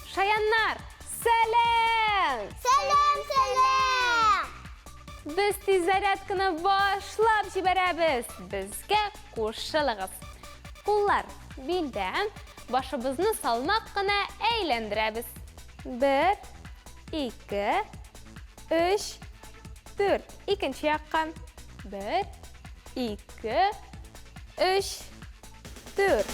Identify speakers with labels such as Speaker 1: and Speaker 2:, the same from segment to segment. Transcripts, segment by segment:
Speaker 1: Шаяннар, сәлем!
Speaker 2: Сәлем!
Speaker 1: Біз тез зарядканы башлап жіберәбіз. Бізге қошылығыз. Қоллар белден башыбызны салмақ қына әйлендірәбіз. 1, 2, 3, 4. Икенче яққа. 1, 2, 3, 4.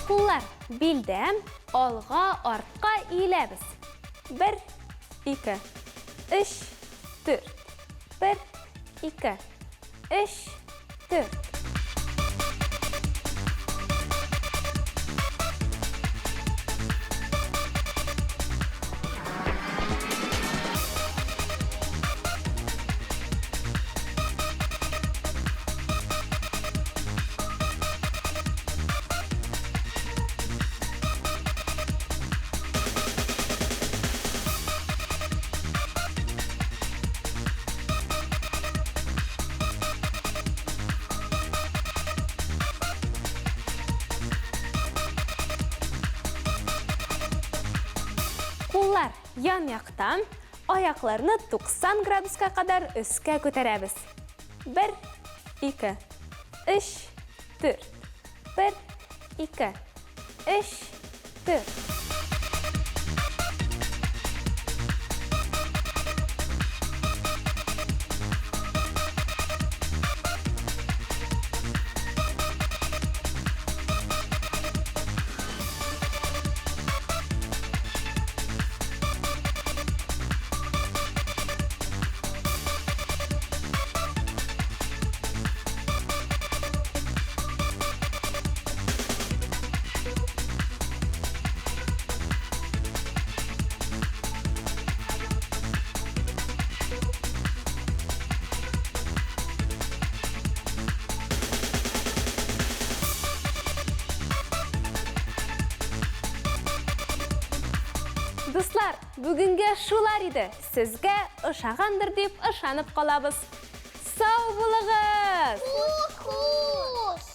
Speaker 1: Қоллар белден алға артқа иіләбіз. 1, 2, 3, 4. 1, 2, 3, 4. Қоллар ян яқтан аяқларны 90 градусқа қадар үске көтерәбіз. 1, 2, 3, 4. 1, 2, 3, 4. Достар, бүгінге шулар еді. Сізге ұшағандыр деп ұшанып қалабыз. Сау болыңыз!
Speaker 2: Құс!